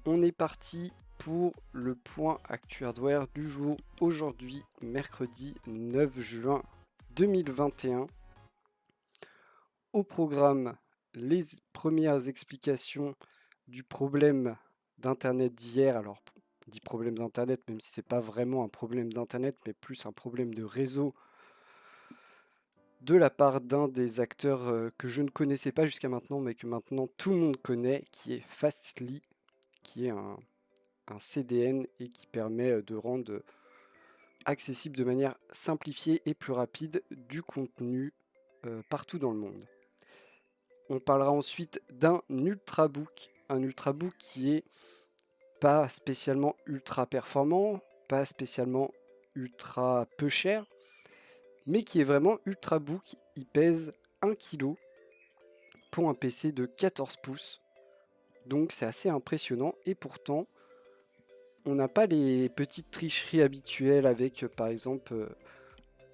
On est parti pour le point Actu Hardware du jour. Aujourd'hui, mercredi 9 juin 2021. Au programme, les premières explications du problème d'Internet d'hier. Alors, on dit problème d'Internet, même si c'est pas vraiment un problème d'Internet, mais plus un problème de réseau de la part d'un des acteurs que je ne connaissais pas jusqu'à maintenant, mais que maintenant tout le monde connaît, qui est Fastly, qui est un CDN et qui permet de rendre accessible de manière simplifiée et plus rapide du contenu partout dans le monde. On parlera ensuite d'un ultrabook, un ultrabook qui est pas spécialement ultra performant, pas spécialement ultra peu cher, mais qui est vraiment ultrabook. Il pèse 1 kg pour un PC de 14 pouces, donc c'est assez impressionnant et pourtant on n'a pas les petites tricheries habituelles avec par exemple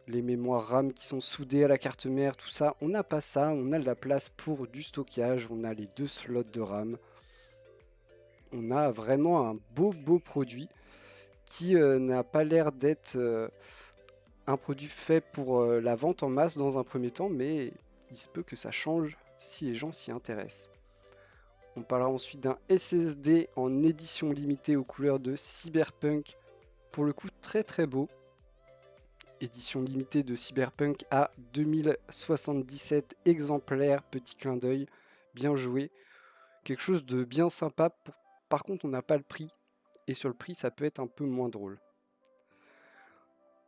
les mémoires RAM qui sont soudées à la carte mère, tout ça. On n'a pas ça, on a de la place pour du stockage, on a les 2 slots de RAM. On a vraiment un beau produit qui n'a pas l'air d'être un produit fait pour la vente en masse dans un premier temps, mais il se peut que ça change si les gens s'y intéressent. On parlera ensuite d'un SSD en édition limitée aux couleurs de Cyberpunk, pour le coup très beau. Édition limitée de Cyberpunk à 2077 exemplaires, petit clin d'œil, bien joué. Quelque chose de bien sympa, par contre on n'a pas le prix, et sur le prix ça peut être un peu moins drôle.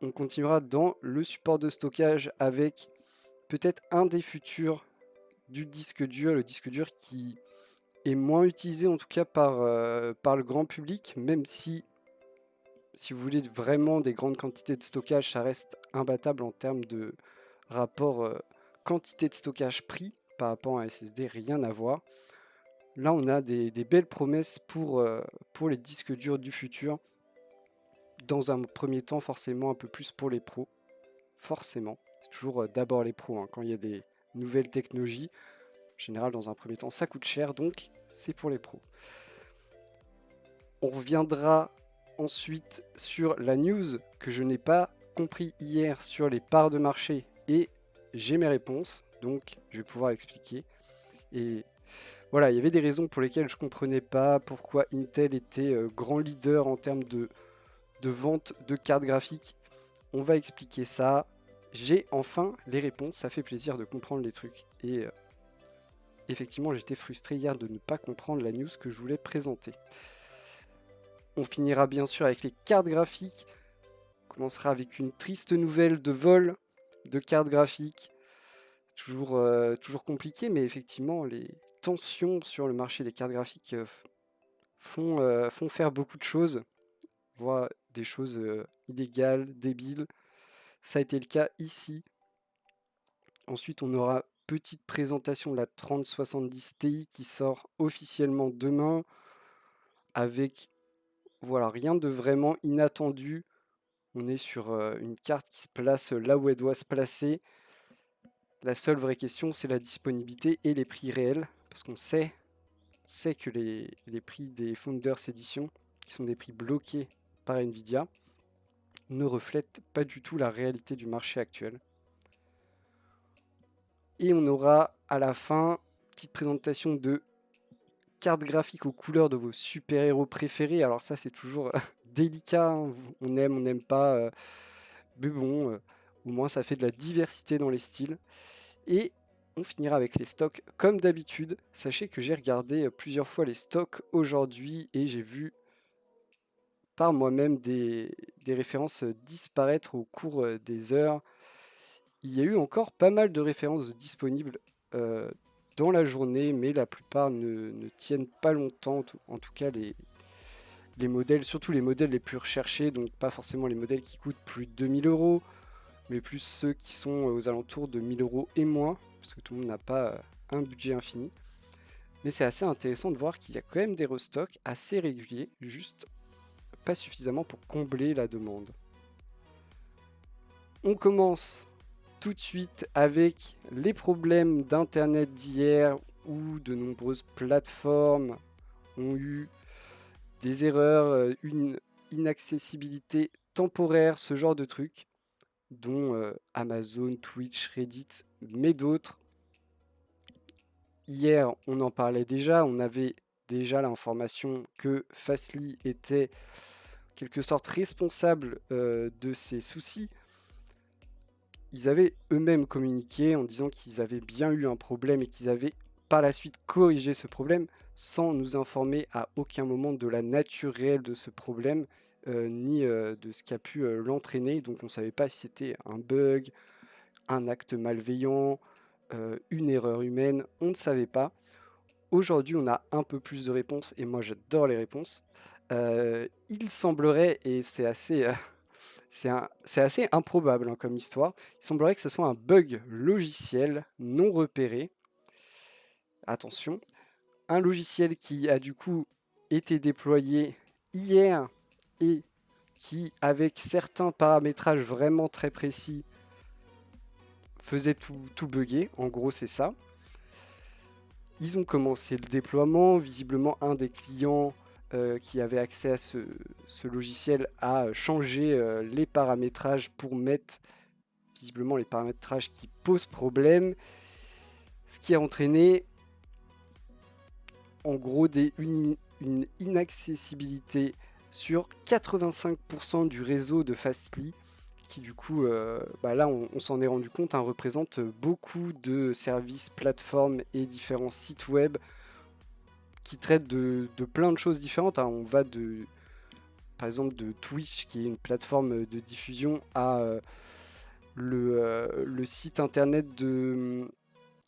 On continuera dans le support de stockage avec peut-être un des futurs du disque dur, le disque dur qui est moins utilisé en tout cas par le grand public, même si vous voulez vraiment des grandes quantités de stockage, ça reste imbattable en termes de rapport quantité de stockage prix par rapport à un SSD, rien à voir. Là, on a des belles promesses pour les disques durs du futur. Dans un premier temps, forcément, un peu plus pour les pros. Forcément. C'est toujours d'abord les pros. Hein. Quand il y a des nouvelles technologies, en général, dans un premier temps, ça coûte cher, donc c'est pour les pros. On reviendra ensuite sur la news que je n'ai pas compris hier sur les parts de marché et j'ai mes réponses, donc je vais pouvoir expliquer. Et voilà, il y avait des raisons pour lesquelles je ne comprenais pas pourquoi Intel était grand leader en termes de vente de cartes graphiques. On va expliquer ça. J'ai enfin les réponses, ça fait plaisir de comprendre les trucs. Et effectivement, j'étais frustré hier de ne pas comprendre la news que je voulais présenter. On finira bien sûr avec les cartes graphiques. On commencera avec une triste nouvelle de vol de cartes graphiques. Toujours compliqué, mais effectivement, les tensions sur le marché des cartes graphiques font faire beaucoup de choses, voire des choses illégales, débiles. Ça a été le cas ici. Ensuite, on aura petite présentation de la 3070 Ti qui sort officiellement demain avec voilà, rien de vraiment inattendu. On est sur une carte qui se place là où elle doit se placer. La seule vraie question, c'est la disponibilité et les prix réels. Parce qu'on sait que les prix des Founders Edition, qui sont des prix bloqués par Nvidia, ne reflètent pas du tout la réalité du marché actuel. Et on aura à la fin, petite présentation de cartes graphiques aux couleurs de vos super-héros préférés. Alors ça, c'est toujours délicat, hein. On aime, on n'aime pas. Mais bon, au moins ça fait de la diversité dans les styles. Et on finira avec les stocks comme d'habitude. Sachez que j'ai regardé plusieurs fois les stocks aujourd'hui et j'ai vu par moi-même des références disparaître au cours des heures. Il y a eu encore pas mal de références disponibles dans la journée, mais la plupart ne tiennent pas longtemps, en tout cas les modèles, surtout les modèles les plus recherchés, donc pas forcément les modèles qui coûtent plus de 2000 euros, mais plus ceux qui sont aux alentours de 1000 euros et moins, parce que tout le monde n'a pas un budget infini. Mais c'est assez intéressant de voir qu'il y a quand même des restocks assez réguliers, juste pas suffisamment pour combler la demande. On commence tout de suite avec les problèmes d'internet d'hier où de nombreuses plateformes ont eu des erreurs, une inaccessibilité temporaire, ce genre de trucs, dont Amazon, Twitch, Reddit, mais d'autres. Hier, on en parlait déjà, on avait déjà l'information que Fastly était en quelque sorte responsable de ces soucis. Ils avaient eux-mêmes communiqué en disant qu'ils avaient bien eu un problème et qu'ils avaient par la suite corrigé ce problème sans nous informer à aucun moment de la nature réelle de ce problème ni de ce qui a pu l'entraîner. Donc on ne savait pas si c'était un bug, un acte malveillant, une erreur humaine, on ne savait pas. Aujourd'hui, on a un peu plus de réponses et moi j'adore les réponses. Il semblerait, et c'est assez, c'est assez improbable hein, comme histoire, il semblerait que ce soit un bug logiciel non repéré. Attention, un logiciel qui a du coup été déployé hier et qui, avec certains paramétrages vraiment très précis, faisait tout bugger. En gros, c'est ça. Ils ont commencé le déploiement. Visiblement, un des clients qui avait accès à ce logiciel a changé les paramétrages pour mettre visiblement les paramétrages qui posent problème. Ce qui a entraîné en gros une inaccessibilité sur 85% du réseau de Fastly qui du coup, là on s'en est rendu compte, hein, représente beaucoup de services, plateformes et différents sites web qui traitent de plein de choses différentes. Hein. On va par exemple de Twitch, qui est une plateforme de diffusion, à le site internet de...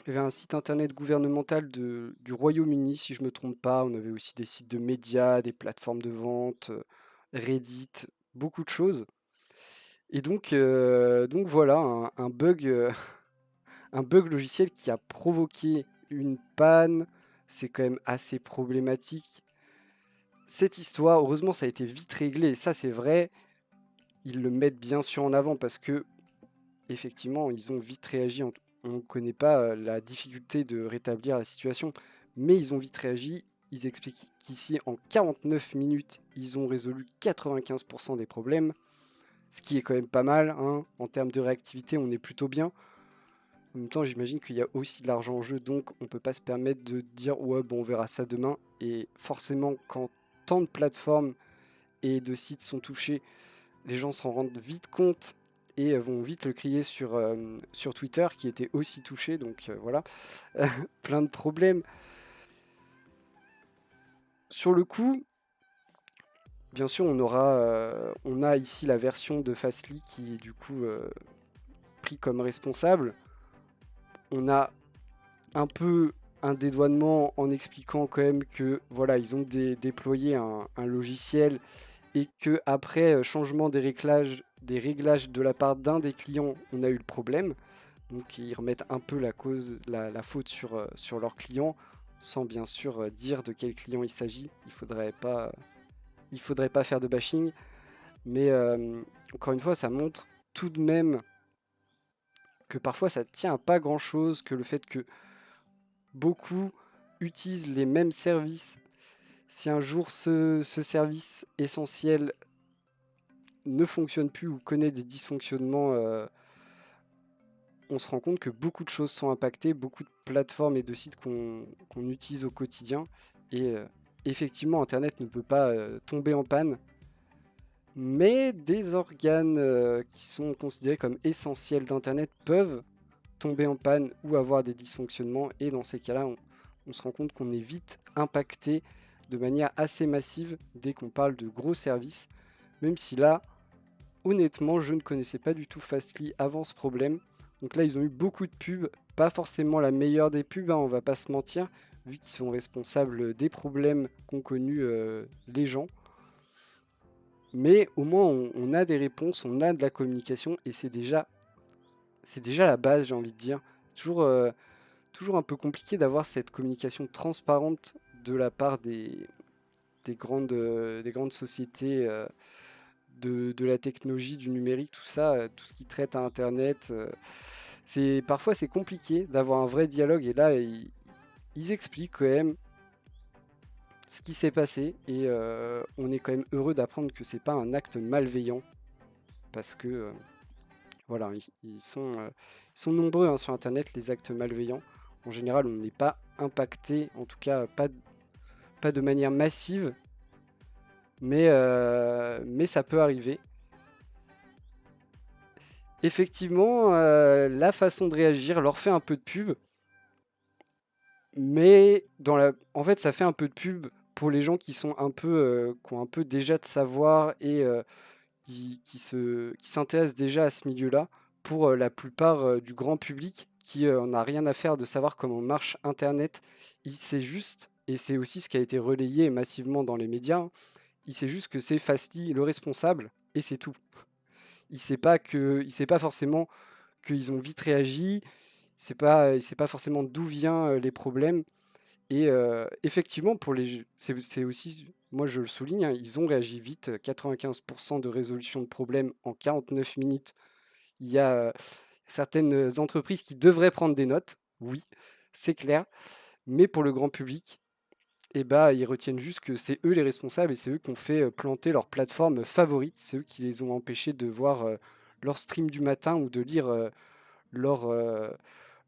Il y avait un site internet gouvernemental du Royaume-Uni, si je ne me trompe pas. On avait aussi des sites de médias, des plateformes de vente, Reddit, beaucoup de choses. Et donc voilà, un bug, un bug logiciel qui a provoqué une panne. C'est quand même assez problématique. Cette histoire, heureusement, ça a été vite réglé. Et ça, c'est vrai. Ils le mettent bien sûr en avant parce que, effectivement, ils ont vite réagi. On ne connaît pas la difficulté de rétablir la situation, mais ils ont vite réagi. Ils expliquent qu'ici, en 49 minutes, ils ont résolu 95% des problèmes, ce qui est quand même pas mal. Hein. En termes de réactivité, on est plutôt bien. En même temps, j'imagine qu'il y a aussi de l'argent en jeu, donc on ne peut pas se permettre de dire ouais, bon, on verra ça demain. Et forcément, quand tant de plateformes et de sites sont touchés, les gens s'en rendent vite compte et vont vite le crier sur Twitter, qui était aussi touché. Donc voilà, plein de problèmes. Sur le coup, bien sûr, on a ici la version de Fastly qui est du coup pris comme responsable. On a un peu un dédouanement en expliquant quand même que voilà, ils ont déployé un logiciel et que après changement des réglages de la part d'un des clients, on a eu le problème. Donc ils remettent un peu la faute sur leurs clients, sans bien sûr dire de quel client il s'agit. Il faudrait pas faire de bashing, mais encore une fois, ça montre tout de même que parfois ça tient à pas grand chose, que le fait que beaucoup utilisent les mêmes services. Si un jour ce service essentiel ne fonctionne plus ou connaît des dysfonctionnements, on se rend compte que beaucoup de choses sont impactées, beaucoup de plateformes et de sites qu'on utilise au quotidien. Et effectivement, Internet ne peut pas tomber en panne. Mais des organes qui sont considérés comme essentiels d'Internet peuvent tomber en panne ou avoir des dysfonctionnements. Et dans ces cas-là, on se rend compte qu'on est vite impacté de manière assez massive dès qu'on parle de gros services. Même si là, honnêtement, je ne connaissais pas du tout Fastly avant ce problème. Donc là, ils ont eu beaucoup de pubs, pas forcément la meilleure des pubs, hein, on va pas se mentir, vu qu'ils sont responsables des problèmes qu'ont connus les gens. Mais au moins, on a des réponses, on a de la communication, et c'est déjà la base, j'ai envie de dire. Toujours un peu compliqué d'avoir cette communication transparente de la part des grandes sociétés de la technologie, du numérique, tout ça, tout ce qui traite à Internet. Parfois c'est compliqué d'avoir un vrai dialogue et là ils expliquent quand même ce qui s'est passé et on est quand même heureux d'apprendre que c'est pas un acte malveillant parce que voilà, ils sont nombreux hein, sur Internet les actes malveillants. En général, on n'est pas impacté, en tout cas pas de manière massive, mais ça peut arriver. Effectivement, la façon de réagir leur fait un peu de pub, mais en fait, ça fait un peu de pub pour les gens qui sont qui ont un peu déjà de savoir et qui s'intéressent déjà à ce milieu-là. Pour la plupart du grand public qui n'a rien à faire de savoir comment marche Internet, il sait juste, et c'est aussi ce qui a été relayé massivement dans les médias, il sait juste que c'est Fastly le responsable et c'est tout. Il sait pas forcément qu'ils ont vite réagi, il sait pas forcément d'où viennent les problèmes. Et effectivement, c'est aussi, moi je le souligne, hein, ils ont réagi vite, 95% de résolution de problèmes en 49 minutes. Il y a certaines entreprises qui devraient prendre des notes, oui, c'est clair, mais pour le grand public, eh ben, ils retiennent juste que c'est eux les responsables et c'est eux qui ont fait planter leur plateforme favorite, c'est eux qui les ont empêchés de voir leur stream du matin ou de lire leur,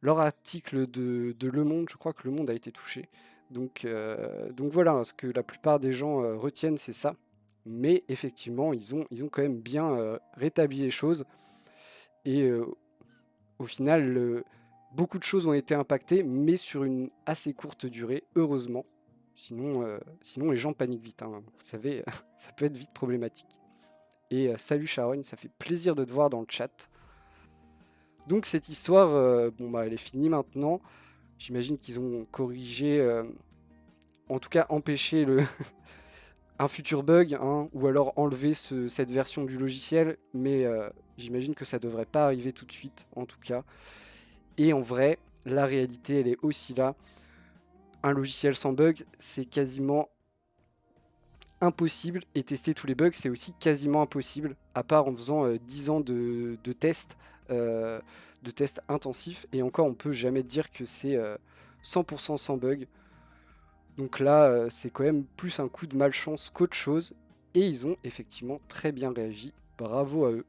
leur article de Le Monde. Je crois que Le Monde a été touché. Donc voilà, hein, ce que la plupart des gens retiennent, c'est ça. Mais effectivement, ils ont quand même bien rétabli les choses. Et au final, beaucoup de choses ont été impactées, mais sur une assez courte durée, heureusement. Sinon les gens paniquent vite, hein. Vous savez, ça peut être vite problématique. Et salut Sharon, ça fait plaisir de te voir dans le chat. Donc cette histoire, bon bah elle est finie maintenant. J'imagine qu'ils ont corrigé, en tout cas empêché un futur bug, hein, ou alors enlevé cette version du logiciel, mais j'imagine que ça devrait pas arriver tout de suite, en tout cas. Et en vrai, la réalité, elle est aussi là. Un logiciel sans bug, c'est quasiment impossible, et tester tous les bugs, c'est aussi quasiment impossible, à part en faisant 10 ans de tests, de tests intensifs, et encore, on peut jamais dire que c'est 100% sans bug. Donc là, c'est quand même plus un coup de malchance qu'autre chose, et ils ont effectivement très bien réagi, bravo à eux.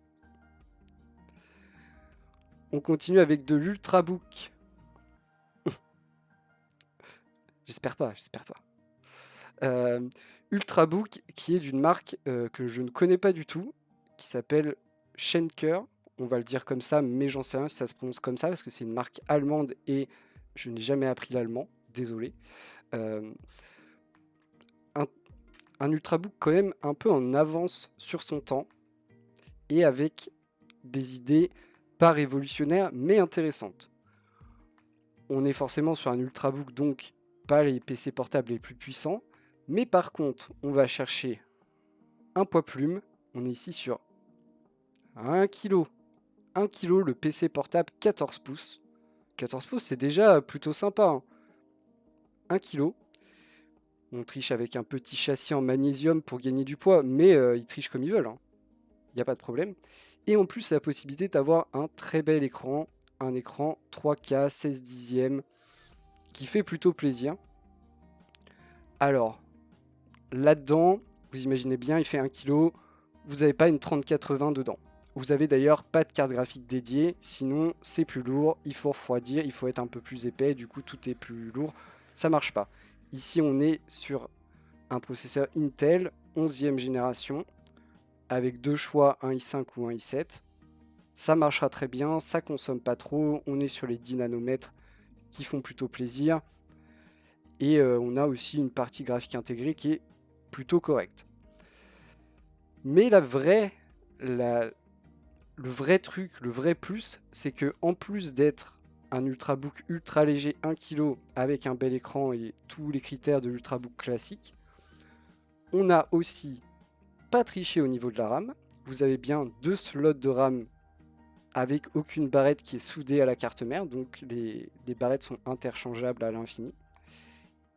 On continue avec de l'Ultrabook. J'espère pas, j'espère pas. Ultrabook, qui est d'une marque que je ne connais pas du tout, qui s'appelle Schenker. On va le dire comme ça, mais j'en sais rien si ça se prononce comme ça, parce que c'est une marque allemande et je n'ai jamais appris l'allemand, désolé. Euh, un Ultrabook quand même un peu en avance sur son temps, et avec des idées pas révolutionnaires, mais intéressantes. On est forcément sur un Ultrabook, donc pas les PC portables les plus puissants, mais par contre, on va chercher un poids plume. On est ici sur 1 kg. 1 kg le PC portable 14 pouces. 14 pouces, c'est déjà plutôt sympa, hein. 1 kg. On triche avec un petit châssis en magnésium pour gagner du poids, mais ils trichent comme ils veulent, hein. Il n'y a pas de problème. Et en plus, c'est la possibilité d'avoir un très bel écran, un écran 3K 16 dixièmes, qui fait plutôt plaisir. Alors, là-dedans, vous imaginez bien, il fait 1 kg, vous n'avez pas une 3080 dedans. Vous avez d'ailleurs pas de carte graphique dédiée, sinon c'est plus lourd, il faut refroidir, il faut être un peu plus épais, du coup tout est plus lourd, ça marche pas. Ici on est sur un processeur Intel 11e génération, avec deux choix, un i5 ou un i7. Ça marchera très bien, ça consomme pas trop, on est sur les 10 nanomètres qui font plutôt plaisir. Et on a aussi une partie graphique intégrée qui est plutôt correcte. Mais le vrai truc, le vrai plus, c'est que en plus d'être un Ultrabook ultra léger 1 kg avec un bel écran et tous les critères de l'Ultrabook classique, on a aussi pas triché au niveau de la RAM. Vous avez bien 2 slots de RAM avec aucune barrette qui est soudée à la carte mère, donc les barrettes sont interchangeables à l'infini.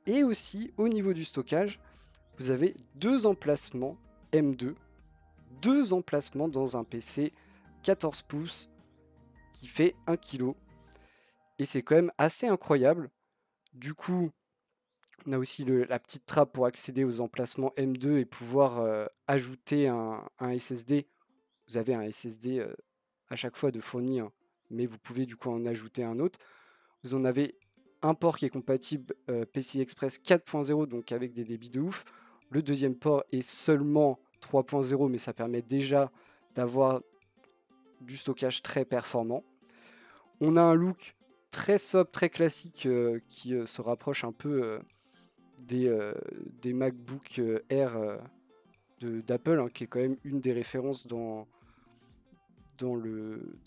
Et aussi au niveau du stockage, vous avez 2 emplacements M2, 2 emplacements dans un PC 14 pouces qui fait 1 kg. Et c'est quand même assez incroyable. Du coup, On a aussi la petite trappe pour accéder aux emplacements M2 et pouvoir ajouter un SSD. Vous avez un SSD à chaque fois de fourni, hein, mais vous pouvez du coup en ajouter un autre. Vous en avez un port qui est compatible PCI Express 4.0, donc avec des débits de ouf. Le deuxième port est seulement 3.0, mais ça permet déjà d'avoir du stockage très performant. On a un look très sobre, très classique qui se rapproche un peu des MacBook Air d'Apple, hein, qui est quand même une des références dans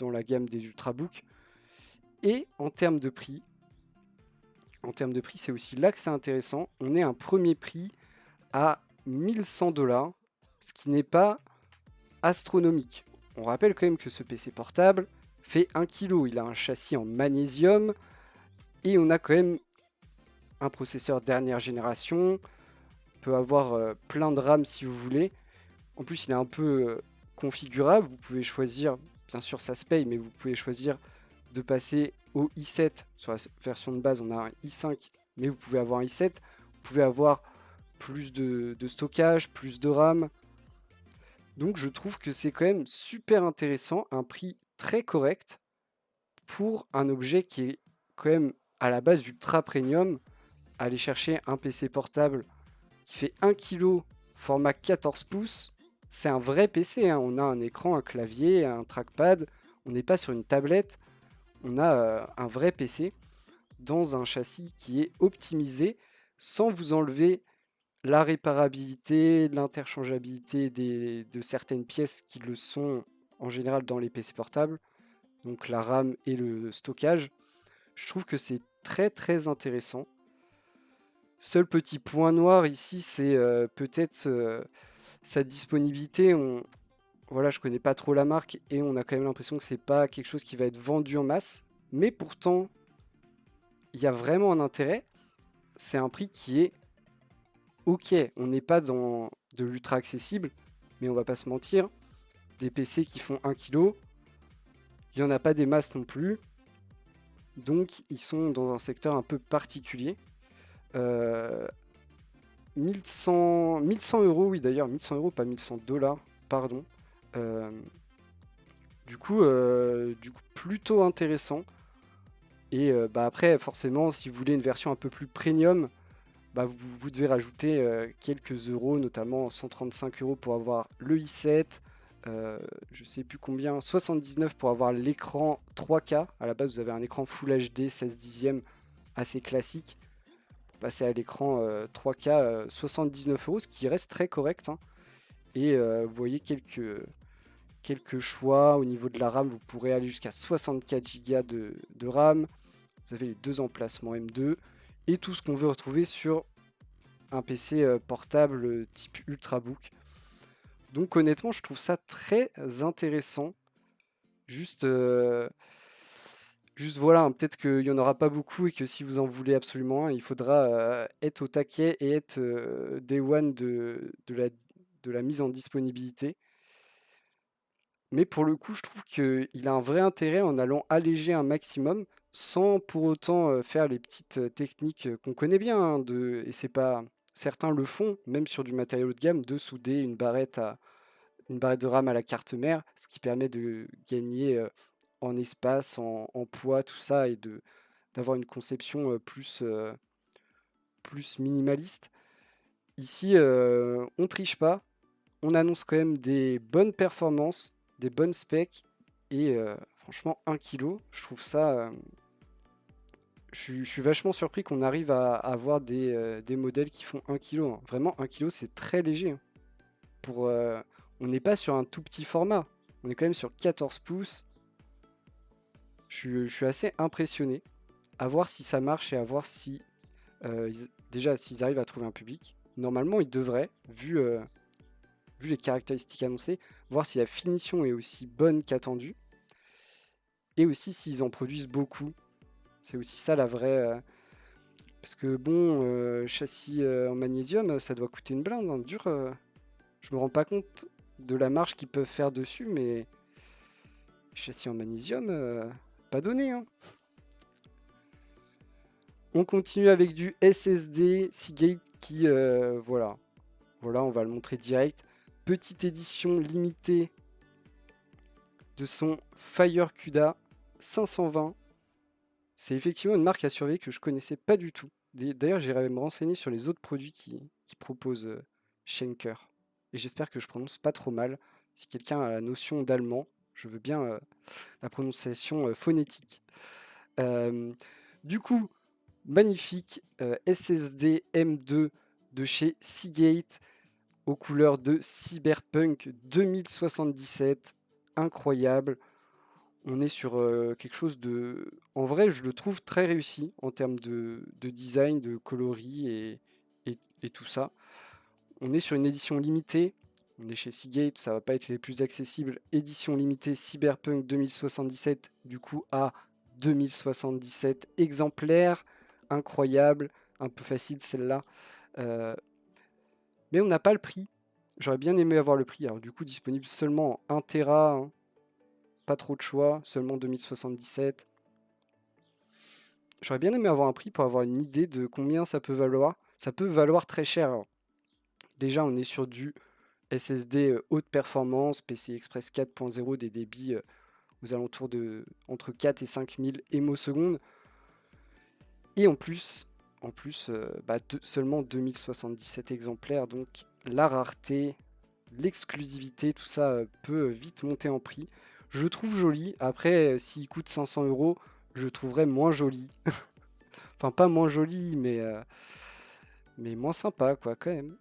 la gamme des Ultrabooks. Et en termes de prix, c'est aussi là que c'est intéressant. On est un premier prix à 1100$, ce qui n'est pas astronomique. On rappelle quand même que ce PC portable fait 1 kg. Il a un châssis en magnésium et on a quand même un processeur dernière génération. On peut avoir plein de RAM si vous voulez. En plus, il est un peu configurable. Vous pouvez choisir, bien sûr, ça se paye, mais vous pouvez choisir de passer au i7. Sur la version de base, on a un i5, mais vous pouvez avoir un i7. Vous pouvez avoir plus de stockage, plus de RAM. Donc, je trouve que c'est quand même super intéressant, un prix très correct pour un objet qui est quand même à la base ultra premium. Aller chercher un PC portable qui fait 1 kg, format 14 pouces, c'est un vrai PC, hein. On a un écran, un clavier, un trackpad. On n'est pas sur une tablette. On a un vrai PC dans un châssis qui est optimisé sans vous enlever la réparabilité, l'interchangeabilité de certaines pièces qui le sont en général dans les PC portables, donc la RAM et le stockage. Je trouve que c'est très très intéressant. Seul petit point noir ici, c'est peut-être sa disponibilité. Voilà, je connais pas trop la marque et on a quand même l'impression que c'est pas quelque chose qui va être vendu en masse. Mais pourtant, il y a vraiment un intérêt. C'est un prix qui est ok. On n'est pas dans de l'ultra accessible, mais on va pas se mentir. Des PC qui font 1 kg, il n'y en a pas des masses non plus. Donc, ils sont dans un secteur un peu particulier. 1100 euros, oui d'ailleurs, 1100 euros, pas 1100$, pardon. Euh, du coup, plutôt intéressant. Et bah après, forcément, si vous voulez une version un peu plus premium, bah vous devez rajouter quelques euros, notamment 135 € pour avoir le i7, je sais plus combien, 79 pour avoir l'écran 3K. À la base, vous avez un écran Full HD 16 dixièmes assez classique. Pour passer à l'écran 3K, 79 €, ce qui reste très correct, hein. Et vous voyez quelques choix au niveau de la RAM. Vous pourrez aller jusqu'à 64 Go de RAM. Vous avez les deux emplacements M2 et tout ce qu'on veut retrouver sur un PC portable type Ultrabook. Donc honnêtement, je trouve ça très intéressant. Juste voilà, hein, peut-être qu'il n'y en aura pas beaucoup et que si vous en voulez absolument un, il faudra être au taquet et être day one de la mise en disponibilité. Mais pour le coup, je trouve qu'il a un vrai intérêt en allant alléger un maximum sans pour autant faire les petites techniques qu'on connaît bien, hein, et c'est pas, certains le font, même sur du matériel haut de gamme, de souder une barrette de RAM à la carte mère, ce qui permet de gagner en espace, en poids, tout ça, et d'avoir une conception plus minimaliste. Ici, on triche pas, on annonce quand même des bonnes performances, des bonnes specs, et franchement 1 kg, je trouve ça... je suis vachement surpris qu'on arrive à avoir des modèles qui font 1 kg, hein. Vraiment 1 kg c'est très léger, hein. On n'est pas sur un tout petit format, on est quand même sur 14 pouces. Je suis assez impressionné, à voir si ça marche et à voir si... déjà s'ils arrivent à trouver un public. Normalement ils devraient, vu les caractéristiques annoncées, voir si la finition est aussi bonne qu'attendue, et aussi s'ils en produisent beaucoup. C'est aussi ça la vraie... parce que bon, châssis en magnésium, ça doit coûter une blinde, hein, dur. Je me rends pas compte de la marge qu'ils peuvent faire dessus, mais châssis en magnésium, pas donné, hein. On continue avec du SSD Seagate qui, voilà, on va le montrer direct. Petite édition limitée de son Fire CUDA 520. C'est effectivement une marque à surveiller que je connaissais pas du tout. D'ailleurs, j'irai me renseigner sur les autres produits qui proposent Schenker. Et j'espère que je prononce pas trop mal. Si quelqu'un a la notion d'allemand, je veux bien la prononciation phonétique. Du coup, magnifique SSD M2 de chez Seagate aux couleurs de Cyberpunk 2077. Incroyable. On est sur quelque chose de... En vrai, je le trouve très réussi en termes de design, de coloris et tout ça. On est sur une édition limitée. On est chez Seagate, ça va pas être les plus accessibles. Édition limitée Cyberpunk 2077, du coup à 2077 exemplaires. Incroyable, un peu facile celle-là. Mais on n'a pas le prix. J'aurais bien aimé avoir le prix. Alors du coup, disponible seulement en 1 Tera. Hein. Pas trop de choix, seulement 2077. J'aurais bien aimé avoir un prix pour avoir une idée de combien ça peut valoir. Ça peut valoir très cher. Alors, déjà, on est sur du SSD haute performance, PCI Express 4.0, des débits aux alentours de entre 4 et 5000 émosecondes. Et en plus seulement 2077 exemplaires. Donc la rareté, l'exclusivité, tout ça peut vite monter en prix. Je trouve joli. Après, s'il coûte 500 euros, je trouverais moins joli. Enfin, pas moins joli, mais moins sympa, quoi, quand même.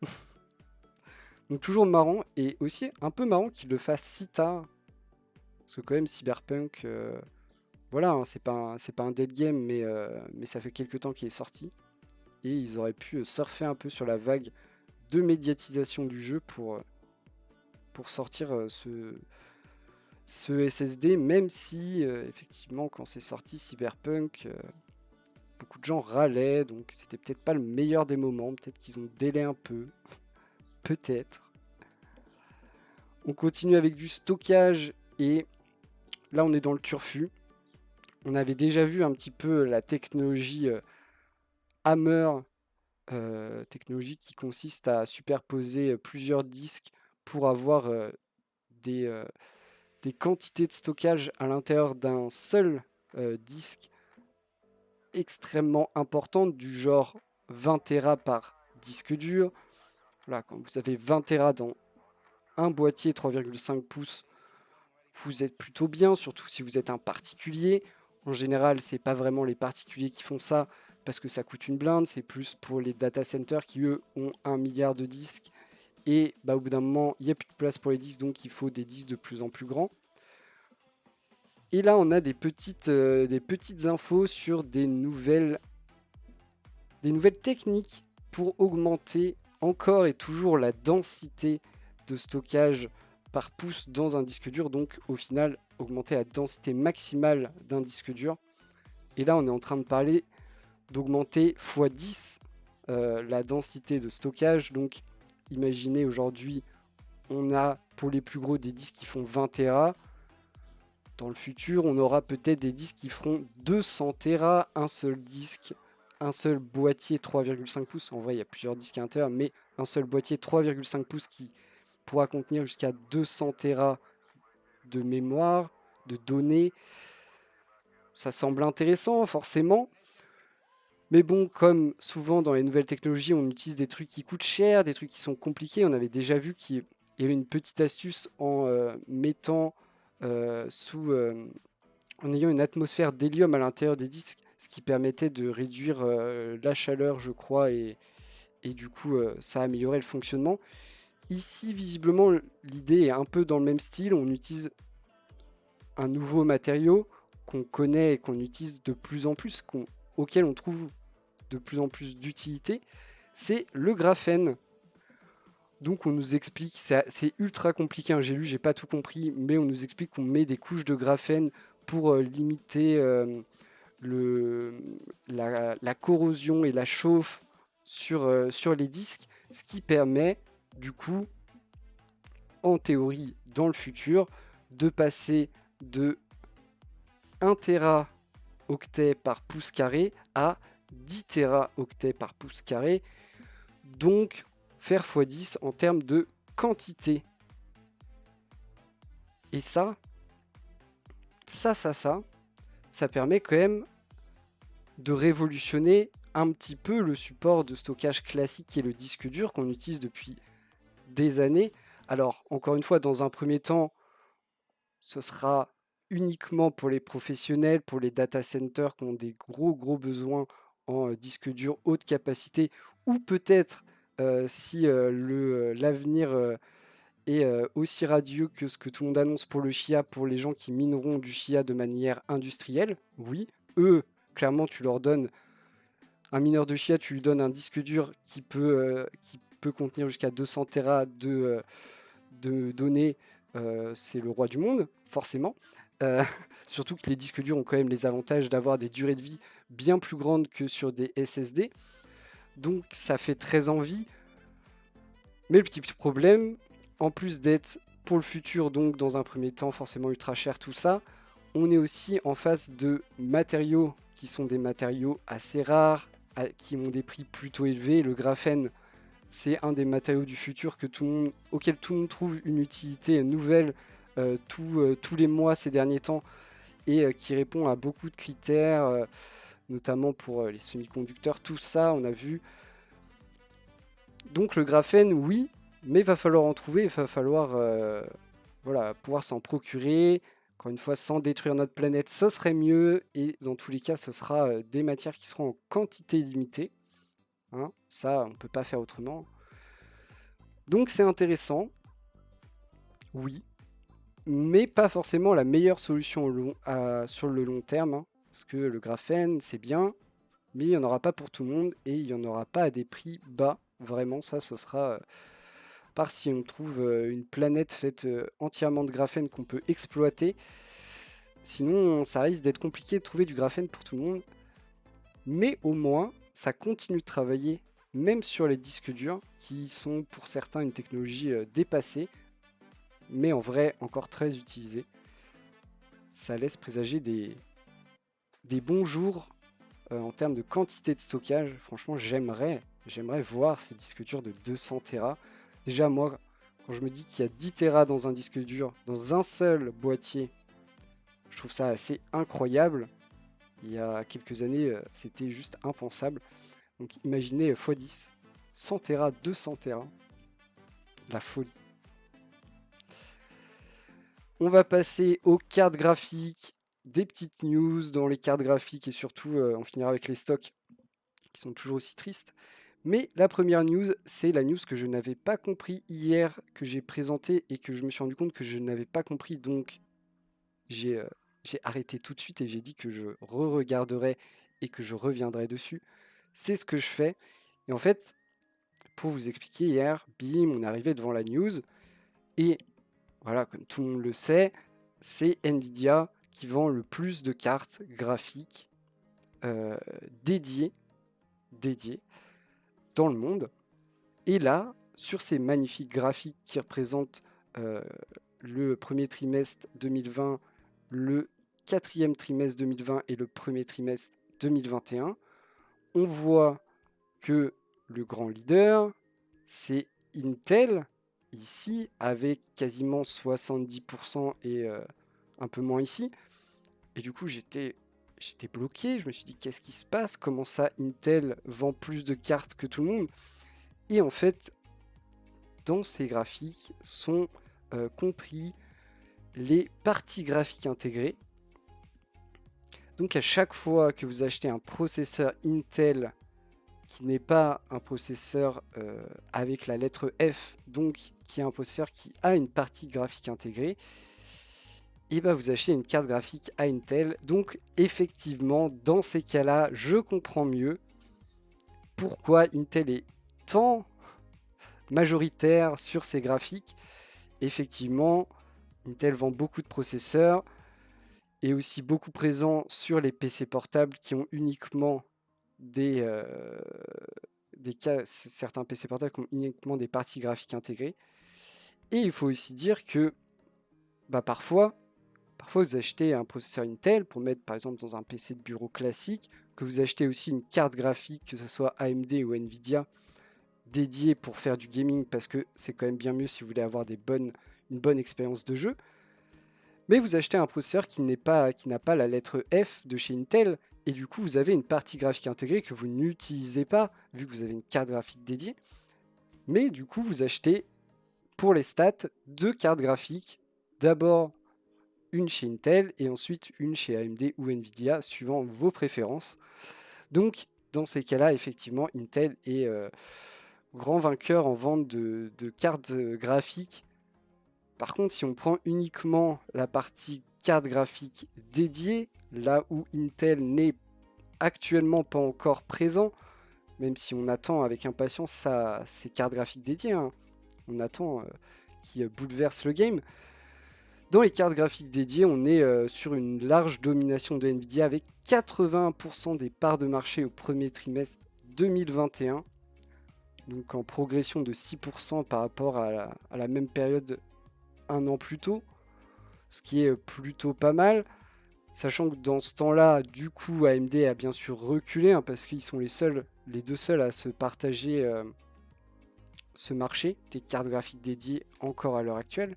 Donc toujours marrant, et aussi un peu marrant qu'il le fasse si tard. Parce que quand même, Cyberpunk, voilà, hein, c'est pas un dead game, mais ça fait quelques temps qu'il est sorti. Et ils auraient pu surfer un peu sur la vague de médiatisation du jeu pour sortir ce SSD, même si, effectivement, quand c'est sorti, Cyberpunk, beaucoup de gens râlaient, donc c'était peut-être pas le meilleur des moments, peut-être qu'ils ont délai un peu, peut-être. On continue avec du stockage, et là on est dans le turfu. On avait déjà vu un petit peu la technologie Hammer, technologie qui consiste à superposer plusieurs disques pour avoir des quantités de stockage à l'intérieur d'un seul disque extrêmement importantes, du genre 20 Tera par disque dur. Là, quand vous avez 20 Tera dans un boîtier 3,5 pouces, vous êtes plutôt bien, surtout si vous êtes un particulier. En général, c'est pas vraiment les particuliers qui font ça parce que ça coûte une blinde, c'est plus pour les data centers qui eux ont 1 milliard de disques et au bout d'un moment, il n'y a plus de place pour les disques, donc il faut des disques de plus en plus grands. Et là, on a des petites infos sur des nouvelles techniques pour augmenter encore et toujours la densité de stockage par pouce dans un disque dur. Donc, au final, augmenter la densité maximale d'un disque dur. Et là, on est en train de parler d'augmenter x 10 la densité de stockage. Donc, imaginez aujourd'hui, on a pour les plus gros des disques qui font 20 Tera. Dans le futur, on aura peut-être des disques qui feront 200 Tera, un seul disque, un seul boîtier 3,5 pouces. En vrai, il y a plusieurs disques à l'intérieur, mais un seul boîtier 3,5 pouces qui pourra contenir jusqu'à 200 Tera de mémoire, de données. Ça semble intéressant, forcément. Mais bon, comme souvent dans les nouvelles technologies, on utilise des trucs qui coûtent cher, des trucs qui sont compliqués. On avait déjà vu qu'il y avait une petite astuce en mettant en ayant une atmosphère d'hélium à l'intérieur des disques, ce qui permettait de réduire la chaleur, je crois, et du coup, ça améliorait le fonctionnement. Ici, visiblement, l'idée est un peu dans le même style. On utilise un nouveau matériau qu'on connaît et qu'on utilise de plus en plus, auquel on trouve de plus en plus d'utilité, c'est le graphène. Donc on nous explique, c'est ultra compliqué, hein, j'ai pas tout compris, mais on nous explique qu'on met des couches de graphène pour limiter la corrosion et la chauffe sur les disques, ce qui permet du coup, en théorie, dans le futur, de passer de 1 Teraoctet par pouce carré à 10 téraoctets par pouce carré, donc faire x10 en termes de quantité. Et ça permet quand même de révolutionner un petit peu le support de stockage classique qui est le disque dur qu'on utilise depuis des années. Alors, encore une fois, dans un premier temps, ce sera uniquement pour les professionnels, pour les data centers qui ont des gros besoins en disque dur haute capacité, ou peut-être si l'avenir est aussi radieux que ce que tout le monde annonce pour le Chia, pour les gens qui mineront du Chia de manière industrielle. Oui, eux, clairement, tu leur donnes un mineur de Chia, tu lui donnes un disque dur qui peut contenir jusqu'à 200 Tera de données, c'est le roi du monde, forcément. Surtout que les disques durs ont quand même les avantages d'avoir des durées de vie bien plus grandes que sur des SSD. Donc ça fait très envie. Mais le petit problème, en plus d'être pour le futur, donc dans un premier temps forcément ultra cher, tout ça, on est aussi en face de matériaux qui sont des matériaux assez rares, qui ont des prix plutôt élevés. Le graphène, c'est un des matériaux du futur auquel tout le monde trouve une utilité nouvelle tous les mois ces derniers temps et qui répond à beaucoup de critères, notamment pour les semi-conducteurs. Tout ça, on a vu. Donc le graphène, oui, mais il va falloir en trouver, il va falloir pouvoir s'en procurer. Encore une fois, sans détruire notre planète, ce serait mieux. Et dans tous les cas, ce sera des matières qui seront en quantité limitée. Hein, ça, on ne peut pas faire autrement. Donc c'est intéressant, oui, mais pas forcément la meilleure solution sur le long terme. Hein, parce que le graphène, c'est bien, mais il n'y en aura pas pour tout le monde et il n'y en aura pas à des prix bas. Vraiment, ça, ce sera... part si on trouve une planète faite entièrement de graphène qu'on peut exploiter. Sinon, ça risque d'être compliqué de trouver du graphène pour tout le monde. Mais au moins, ça continue de travailler, même sur les disques durs, qui sont pour certains une technologie dépassée, mais en vrai encore très utilisée. Ça laisse présager des bons jours en termes de quantité de stockage. Franchement, j'aimerais voir ces disques durs de 200 Tera. Déjà, moi, quand je me dis qu'il y a 10 Tera dans un disque dur, dans un seul boîtier, je trouve ça assez incroyable. Il y a quelques années, c'était juste impensable. Donc imaginez x10, 100 Tera, 200 Tera, la folie. On va passer aux cartes graphiques, des petites news dans les cartes graphiques et surtout on finira avec les stocks qui sont toujours aussi tristes. Mais la première news, c'est la news que je n'avais pas compris hier, que j'ai présentée et que je me suis rendu compte que je n'avais pas compris. Donc j'ai arrêté tout de suite et j'ai dit que je re-regarderai et que je reviendrai dessus. C'est ce que je fais. Et en fait, pour vous expliquer, hier, bim, on est arrivé devant la news. Et voilà, comme tout le monde le sait, c'est Nvidia qui vend le plus de cartes graphiques dédiées dans le monde. Et là, sur ces magnifiques graphiques qui représentent le premier trimestre 2020, le quatrième trimestre 2020 et le premier trimestre 2021, on voit que le grand leader, c'est Intel, ici, avec quasiment 70% et un peu moins ici. Et du coup, j'étais bloqué, je me suis dit, qu'est-ce qui se passe? Comment ça, Intel vend plus de cartes que tout le monde? Et en fait, dans ces graphiques sont compris les parties graphiques intégrées. Donc à chaque fois que vous achetez un processeur Intel qui n'est pas un processeur avec la lettre F, donc qui est un processeur qui a une partie graphique intégrée, et bah vous achetez une carte graphique à Intel. Donc effectivement, dans ces cas-là, je comprends mieux pourquoi Intel est tant majoritaire sur ces graphiques. Effectivement, Intel vend beaucoup de processeurs et aussi beaucoup présent sur les PC portables qui ont uniquement certains PC portables qui ont uniquement des parties graphiques intégrées. Et il faut aussi dire que parfois Parfois, vous achetez un processeur Intel pour mettre par exemple dans un PC de bureau classique, que vous achetez aussi une carte graphique, que ce soit AMD ou Nvidia, dédiée pour faire du gaming, parce que c'est quand même bien mieux si vous voulez avoir une bonne expérience de jeu. Mais vous achetez un processeur qui n'a pas la lettre F de chez Intel, et du coup vous avez une partie graphique intégrée que vous n'utilisez pas, vu que vous avez une carte graphique dédiée. Mais du coup vous achetez, pour les stats, 2 cartes graphiques. D'abord une chez Intel et ensuite une chez AMD ou Nvidia, suivant vos préférences. Donc dans ces cas-là, effectivement, Intel est grand vainqueur en vente de cartes graphiques. Par contre, si on prend uniquement la partie carte graphique dédiée, là où Intel n'est actuellement pas encore présent, même si on attend avec impatience ces cartes graphiques dédiées, hein, on attend qui bouleverse le game. Dans les cartes graphiques dédiées, on est sur une large domination de Nvidia avec 81% des parts de marché au premier trimestre 2021, donc en progression de 6% par rapport à la même période un an plus tôt, ce qui est plutôt pas mal, sachant que dans ce temps-là, du coup, AMD a bien sûr reculé, hein, parce qu'ils sont les deux seuls à se partager ce marché des cartes graphiques dédiées encore à l'heure actuelle.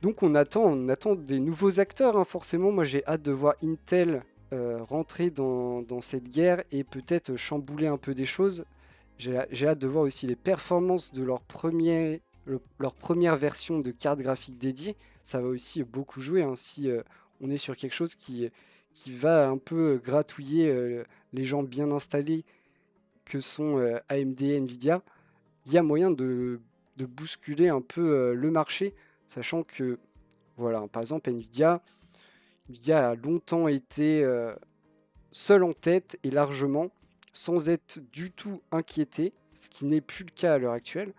Donc on attend des nouveaux acteurs, hein, forcément. Moi j'ai hâte de voir Intel rentrer dans cette guerre et peut-être chambouler un peu des choses. J'ai hâte de voir aussi les performances de leur première version de carte graphique dédiée. Ça va aussi beaucoup jouer, hein, si on est sur quelque chose qui va un peu gratouiller les gens bien installés que sont AMD et Nvidia. Il y a moyen de bousculer un peu le marché, sachant que, voilà, par exemple, Nvidia a longtemps été seul en tête et largement, sans être du tout inquiété, ce qui n'est plus le cas à l'heure actuelle.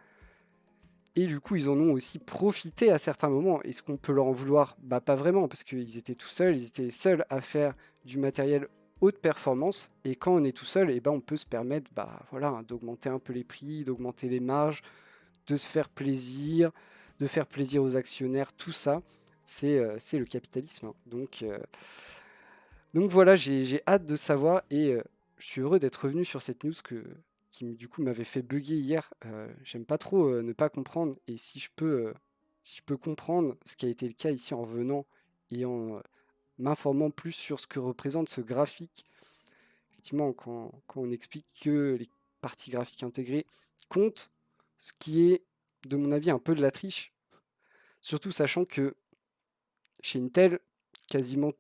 Et du coup, ils en ont aussi profité à certains moments. Est-ce qu'on peut leur en vouloir? Bah pas vraiment, parce qu'ils étaient tout seuls, ils étaient seuls à faire du matériel haute performance. Et quand on est tout seul, et ben on peut se permettre voilà, d'augmenter un peu les prix, d'augmenter les marges, de se faire plaisir, de faire plaisir aux actionnaires, tout ça, c'est le capitalisme, hein. Donc voilà, j'ai hâte de savoir et je suis heureux d'être revenu sur cette news qui du coup m'avait fait bugger hier. J'aime pas trop ne pas comprendre, et si je peux comprendre ce qui a été le cas ici en revenant et en m'informant plus sur ce que représente ce graphique, effectivement, quand on explique que les parties graphiques intégrées comptent, ce qui est, de mon avis, un peu de la triche, surtout sachant que chez Intel, quasiment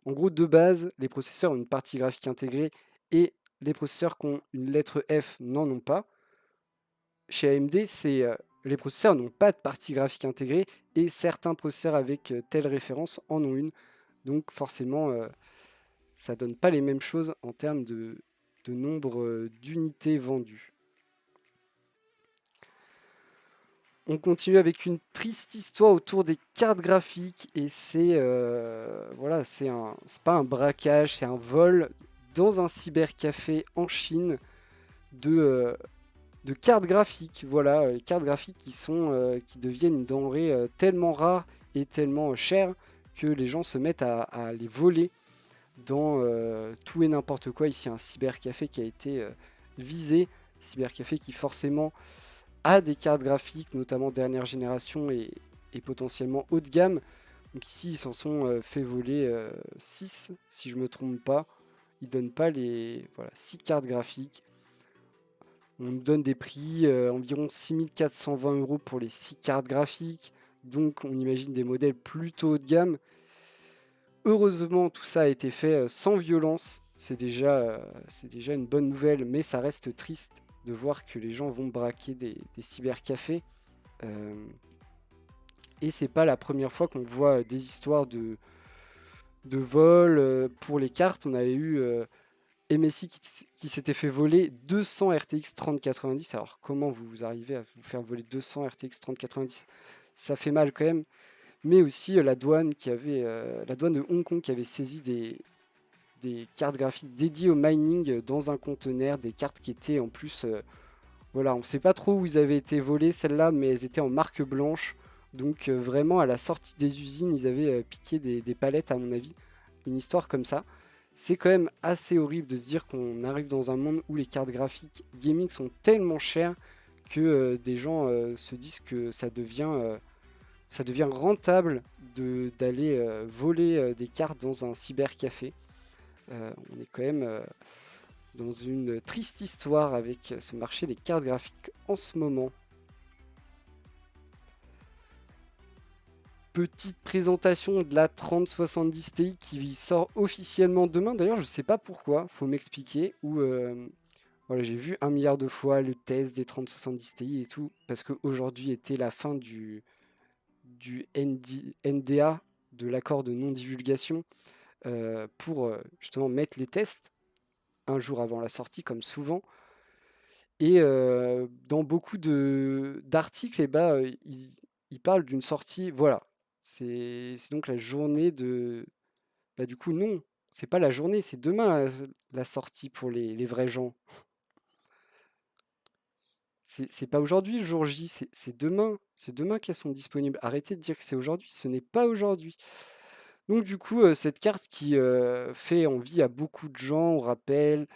en gros, de base, les processeurs ont une partie graphique intégrée et les processeurs qui ont une lettre F n'en ont pas. Chez AMD, les processeurs n'ont pas de partie graphique intégrée et certains processeurs avec telle référence en ont une. Donc forcément, ça donne pas les mêmes choses en termes de nombre d'unités vendues. On continue avec une triste histoire autour des cartes graphiques et c'est voilà, c'est pas un braquage, c'est un vol dans un cybercafé en Chine de cartes graphiques. Voilà, cartes graphiques qui deviennent une denrée tellement rare et tellement chère que les gens se mettent à les voler dans tout et n'importe quoi. Ici, un cybercafé qui a été visé, cybercafé qui forcément a des cartes graphiques, notamment dernière génération et potentiellement haut de gamme. Donc ici, ils s'en sont fait voler 6, si je ne me trompe pas. Ils ne donnent pas les 6 cartes graphiques. On nous donne des prix environ 6420 € pour les 6 cartes graphiques. Donc on imagine des modèles plutôt haut de gamme. Heureusement, tout ça a été fait sans violence. C'est déjà une bonne nouvelle, mais ça reste triste de voir que les gens vont braquer des cybercafés. Et c'est pas la première fois qu'on voit des histoires de vol pour les cartes. On avait eu MSI qui s'était fait voler 200 RTX 3090. Alors comment vous arrivez à vous faire voler 200 RTX 3090? Ça fait mal quand même. Mais aussi la douane de Hong Kong qui avait saisi des cartes graphiques dédiées au mining dans un conteneur, des cartes qui étaient en plus, voilà, on ne sait pas trop où ils avaient été volées celles-là, mais elles étaient en marque blanche, Donc vraiment à la sortie des usines, ils avaient piqué des palettes à mon avis. Une histoire comme ça. C'est quand même assez horrible de se dire qu'on arrive dans un monde où les cartes graphiques gaming sont tellement chères que des gens se disent que ça devient rentable d'aller voler des cartes dans un cybercafé. On est quand même dans une triste histoire avec ce marché des cartes graphiques en ce moment. Petite présentation de la 3070 Ti qui sort officiellement demain. D'ailleurs, je ne sais pas pourquoi, faut m'expliquer. Voilà, j'ai vu 1 milliard de fois le test des 3070 Ti et tout, parce qu'aujourd'hui était la fin du NDA, de l'accord de non-divulgation, pour justement mettre les tests un jour avant la sortie, comme souvent. Et dans beaucoup d'articles, ils parlent d'une sortie. Voilà, c'est donc la journée de. Bah, du coup, non, c'est pas la journée, c'est demain la sortie pour les vrais gens. C'est pas aujourd'hui le jour J, c'est demain. C'est demain qu'elles sont disponibles. Arrêtez de dire que c'est aujourd'hui, ce n'est pas aujourd'hui. Donc du coup, cette carte qui fait envie à beaucoup de gens, on rappelle,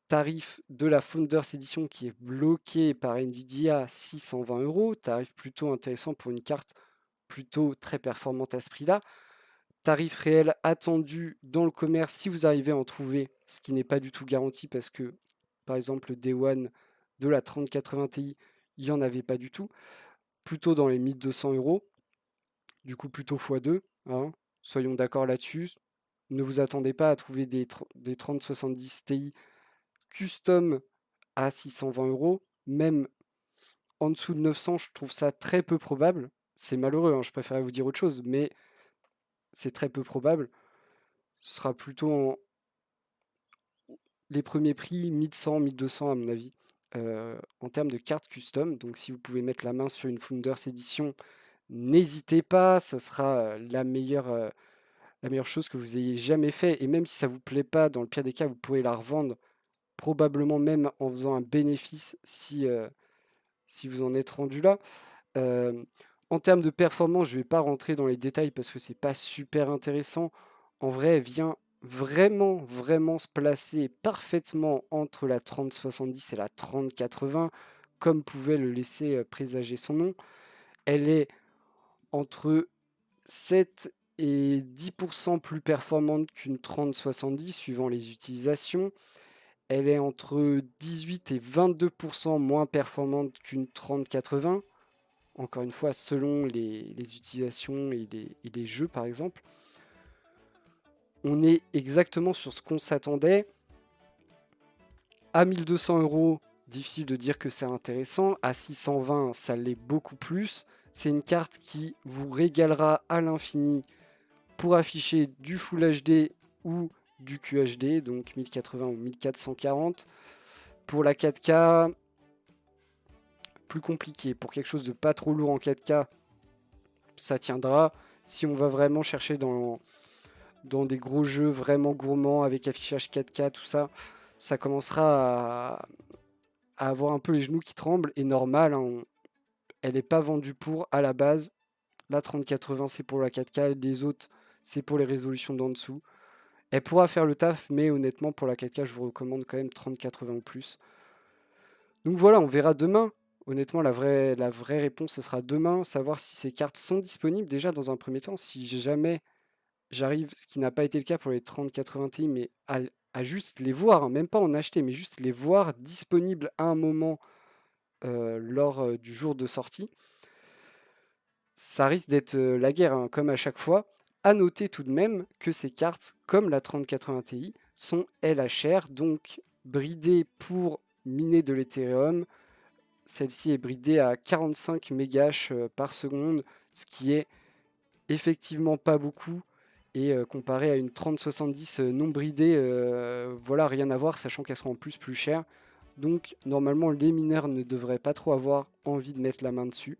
tarif de la Founders Edition qui est bloqué par Nvidia 620 €, tarif plutôt intéressant pour une carte plutôt très performante à ce prix-là. Tarif réel attendu dans le commerce si vous arrivez à en trouver, ce qui n'est pas du tout garanti parce que, par exemple, le Day One de la 3080 Ti, il n'y en avait pas du tout, plutôt dans les 1200 €, du coup plutôt x2, hein, soyons d'accord là-dessus. Ne vous attendez pas à trouver des 3070 Ti custom à 620 €, même en dessous de 900, je trouve ça très peu probable. C'est malheureux, hein, je préférerais vous dire autre chose, mais c'est très peu probable. Ce sera plutôt les premiers prix 1100, 1200 à mon avis, en termes de cartes custom. Donc si vous pouvez mettre la main sur une Founders Edition, n'hésitez pas, ça sera la meilleure chose que vous ayez jamais fait. Et même si ça vous plaît pas, dans le pire des cas, vous pourrez la revendre, probablement même en faisant un bénéfice si vous en êtes rendu là. En termes de performance, je ne vais pas rentrer dans les détails parce que c'est pas super intéressant. En vrai, elle vient vraiment se placer parfaitement entre la 3070 et la 3080, comme pouvait le laisser présager son nom. Elle est entre 7 et 10% plus performante qu'une 3070 suivant les utilisations. Elle est entre 18 et 22% moins performante qu'une 3080. Encore une fois, selon les utilisations et les jeux, par exemple. On est exactement sur ce qu'on s'attendait. À 1200 €, difficile de dire que c'est intéressant. À 620, ça l'est beaucoup plus. C'est une carte qui vous régalera à l'infini pour afficher du Full HD ou du QHD, donc 1080 ou 1440. Pour la 4K, plus compliqué. Pour quelque chose de pas trop lourd en 4K, ça tiendra. Si on va vraiment chercher dans des gros jeux vraiment gourmands avec affichage 4K, tout ça, ça commencera à avoir un peu les genoux qui tremblent. Et normal, hein, elle n'est pas vendue pour à la base. La 3080, c'est pour la 4K. Les autres, c'est pour les résolutions d'en dessous. Elle pourra faire le taf, mais honnêtement, pour la 4K, je vous recommande quand même 3080 ou plus. Donc voilà, on verra demain. Honnêtement, la vraie réponse, ce sera demain, savoir si ces cartes sont disponibles déjà dans un premier temps. Si jamais j'arrive, ce qui n'a pas été le cas pour les 3080 Ti, mais à juste les voir, hein, même pas en acheter, mais juste les voir disponibles à un moment lors du jour de sortie, ça risque d'être la guerre, hein, comme à chaque fois. À noter tout de même que ces cartes, comme la 3080 Ti, sont LHR, donc bridées pour miner de l'Ethereum. Celle-ci est bridée à 45 mégahash par seconde, ce qui est effectivement pas beaucoup. Et comparé à une 3070 non bridée, voilà, rien à voir, sachant qu'elles seront en plus chères. Donc normalement les mineurs ne devraient pas trop avoir envie de mettre la main dessus.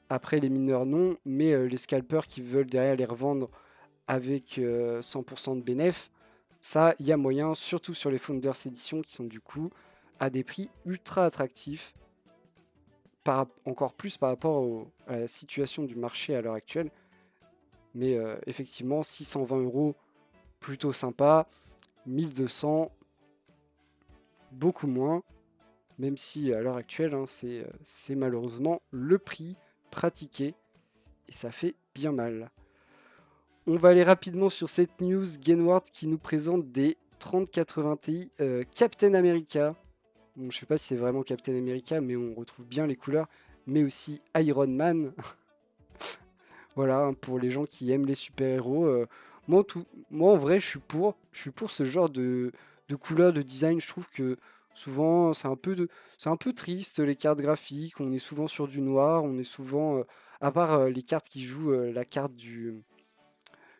Après les mineurs non, mais les scalpers qui veulent derrière les revendre avec 100% de bénéf, ça il y a moyen, surtout sur les Founders Edition qui sont du coup à des prix ultra attractifs. encore plus par rapport à la situation du marché à l'heure actuelle. Mais effectivement, 620 €, plutôt sympa. 1200, beaucoup moins. Même si à l'heure actuelle, hein, c'est malheureusement le prix pratiqué. Et ça fait bien mal. On va aller rapidement sur cette news Gainward qui nous présente des 3080 Ti Captain America. Bon, je sais pas si c'est vraiment Captain America, mais on retrouve bien les couleurs. Mais aussi Iron Man. Voilà, hein, pour les gens qui aiment les super-héros. Moi, en vrai, je suis pour ce genre de couleurs, de design. Je trouve que souvent, c'est un peu triste, les cartes graphiques. On est souvent sur du noir. On est souvent, à part les cartes qui jouent la carte du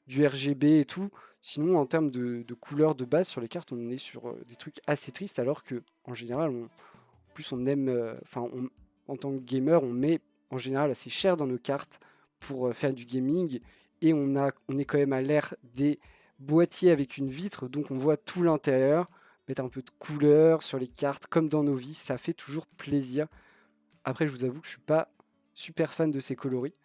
RGB et tout. Sinon, en termes de couleurs de base sur les cartes, on est sur des trucs assez tristes, alors que en général, en plus on aime, en tant que gamer, on met en général assez cher dans nos cartes pour faire du gaming, et on est quand même à l'ère des boîtiers avec une vitre, donc on voit tout l'intérieur, mettre un peu de couleur sur les cartes, comme dans nos vies, ça fait toujours plaisir. Après, je vous avoue que je suis pas super fan de ces coloris.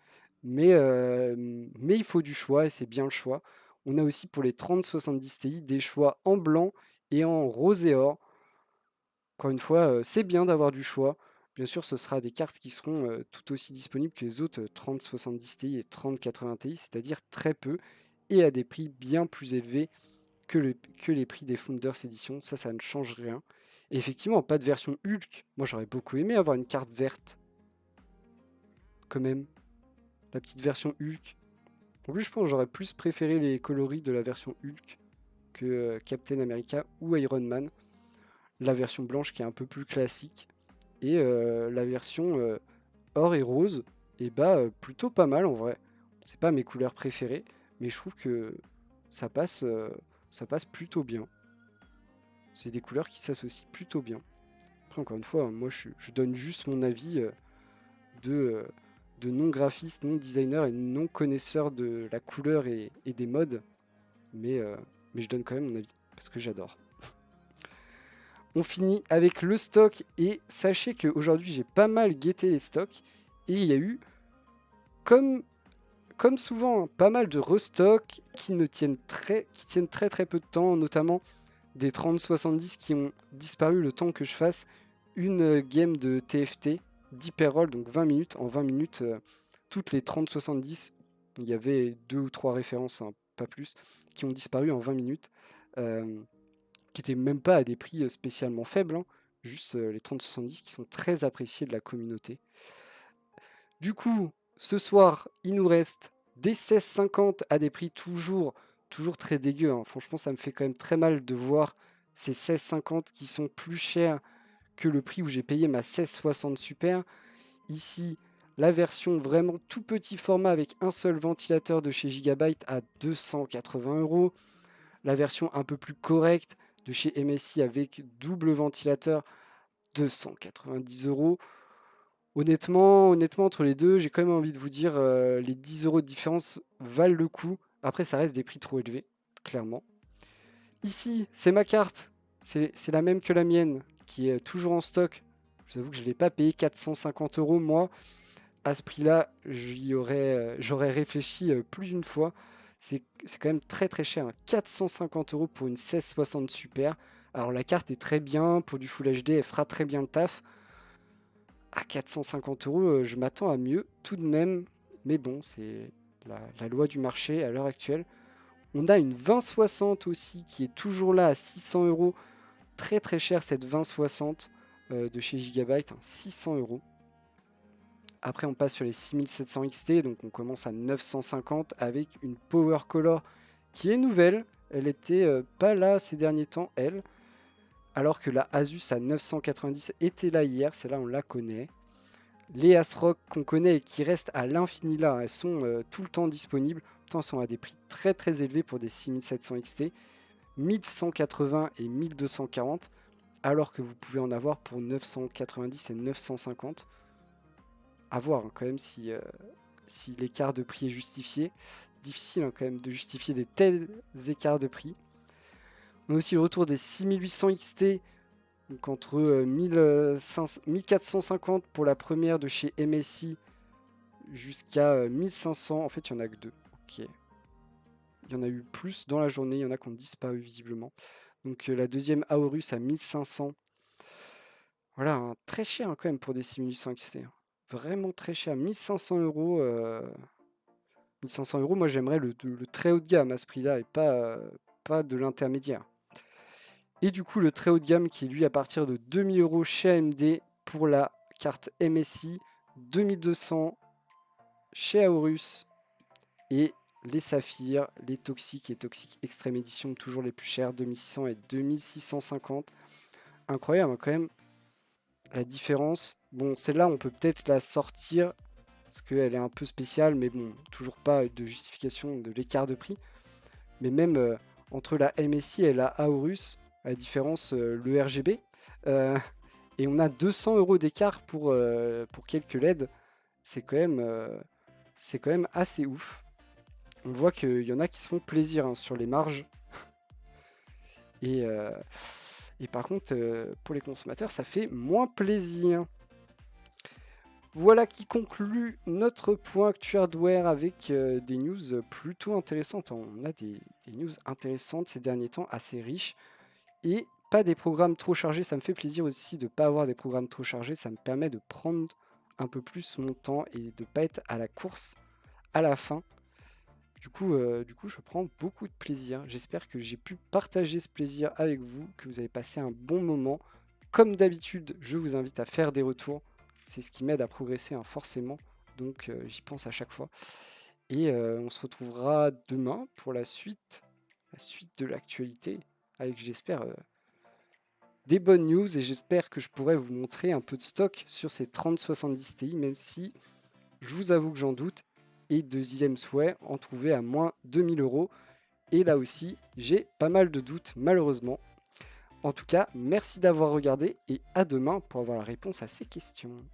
Mais il faut du choix et c'est bien le choix. On a aussi pour les 3070 Ti des choix en blanc et en rose et or. Encore une fois, c'est bien d'avoir du choix. Bien sûr, ce sera des cartes qui seront tout aussi disponibles que les autres 3070 Ti et 3080 Ti, c'est-à-dire très peu et à des prix bien plus élevés que les prix des Founders Edition. Ça ne change rien. Et effectivement, pas de version Hulk. Moi, j'aurais beaucoup aimé avoir une carte verte, quand même. La petite version Hulk. En plus, je pense que j'aurais plus préféré les coloris de la version Hulk que Captain America ou Iron Man. La version blanche qui est un peu plus classique. Et la version or et rose, et plutôt pas mal en vrai. C'est pas mes couleurs préférées, mais je trouve que ça passe, ça passe plutôt bien. C'est des couleurs qui s'associent plutôt bien. Après, encore une fois, moi je donne juste mon avis de non-graphiste, non-designer et non-connaisseur de la couleur et des modes. Mais je donne quand même mon avis, parce que j'adore. On finit avec le stock, et sachez qu'aujourd'hui j'ai pas mal guetté les stocks, et il y a eu, comme souvent, hein, pas mal de restock qui tiennent très peu de temps, notamment des 3070 qui ont disparu le temps que je fasse une game de TFT d'hyper roll, donc 20 minutes. En 20 minutes, toutes les 3070, il y avait 2 ou 3 références, hein, pas plus, qui ont disparu en 20 minutes, qui n'étaient même pas à des prix spécialement faibles, hein, juste les 3070 qui sont très appréciés de la communauté. Du coup, ce soir, il nous reste des 1650 à des prix toujours très dégueux, hein. Franchement, ça me fait quand même très mal de voir ces 1650 qui sont plus chers que le prix où j'ai payé ma 1660 Super. Ici, la version vraiment tout petit format avec un seul ventilateur de chez Gigabyte à 280 €. La version un peu plus correcte de chez MSI avec double ventilateur, 290 €. Honnêtement, entre les deux, j'ai quand même envie de vous dire, les 10 € de différence valent le coup. Après, ça reste des prix trop élevés, clairement. Ici, c'est ma carte. C'est la même que la mienne, qui est toujours en stock. Je vous avoue que je ne l'ai pas payé 450 €, moi. À ce prix-là, j'aurais réfléchi plus d'une fois. C'est quand même très très cher, hein. 450 € pour une 1660 Super. Alors la carte est très bien, pour du Full HD, elle fera très bien le taf. À 450 €, je m'attends à mieux tout de même. Mais bon, c'est la loi du marché à l'heure actuelle. On a une 2060 aussi qui est toujours là à 600 €. Très très cher cette 2060 de chez Gigabyte, hein, 600 €. Après, on passe sur les 6700 XT, donc on commence à 950 avec une Power Color qui est nouvelle. Elle était pas là ces derniers temps, elle. Alors que la Asus à 990 était là hier, celle-là on la connaît. Les ASRock qu'on connaît et qui restent à l'infini là, elles sont tout le temps disponibles. Pourtant, elles sont à des prix très très élevés pour des 6700 XT. 1180 et 1240, alors que vous pouvez en avoir pour 990 et 950. À voir, hein, quand même si l'écart de prix est justifié. Difficile, hein, quand même de justifier des tels écarts de prix. On a aussi le retour des 6800 XT Donc entre 1450 pour la première de chez MSI jusqu'à 1500. En fait, il n'y en a que 2. Ok. Il y en a eu plus dans la journée. Il y en a qui ont disparu visiblement. Donc la deuxième Aorus à 1500. Voilà, hein, très cher hein, quand même pour des 6800 XT. Vraiment très cher. 1500 euros. 1500 euros, moi j'aimerais le très haut de gamme à ce prix-là et pas de l'intermédiaire. Et du coup, le très haut de gamme qui est lui à partir de 2000 euros chez AMD pour la carte MSI, 2200 chez Aorus et les saphirs, les toxiques et toxiques extrême édition, toujours les plus chers, 2600 et 2650. Incroyable quand même la différence. Bon, celle-là, on peut peut-être la sortir parce qu'elle est un peu spéciale, mais bon, toujours pas de justification de l'écart de prix. Mais même entre la MSI et la Aorus, la différence, le RGB, et on a 200 euros d'écart pour quelques LED, c'est quand même assez ouf. On voit qu'il y en a qui se font plaisir hein, sur les marges. Et par contre, pour les consommateurs, ça fait moins plaisir. Voilà qui conclut notre point actu hardware avec des news plutôt intéressantes. On a des news intéressantes ces derniers temps, assez riches. Et pas des programmes trop chargés. Ça me fait plaisir aussi de ne pas avoir des programmes trop chargés. Ça me permet de prendre un peu plus mon temps et de ne pas être à la course à la fin. Du coup, je prends beaucoup de plaisir. J'espère que j'ai pu partager ce plaisir avec vous, que vous avez passé un bon moment. Comme d'habitude, je vous invite à faire des retours. C'est ce qui m'aide à progresser hein, forcément. Donc j'y pense à chaque fois. Et on se retrouvera demain pour la suite de l'actualité. Avec j'espère des bonnes news. Et j'espère que je pourrai vous montrer un peu de stock sur ces 3070 Ti. Même si je vous avoue que j'en doute. Et deuxième souhait, en trouver à moins 2000 euros. Et là aussi, j'ai pas mal de doutes malheureusement. En tout cas, merci d'avoir regardé et à demain pour avoir la réponse à ces questions.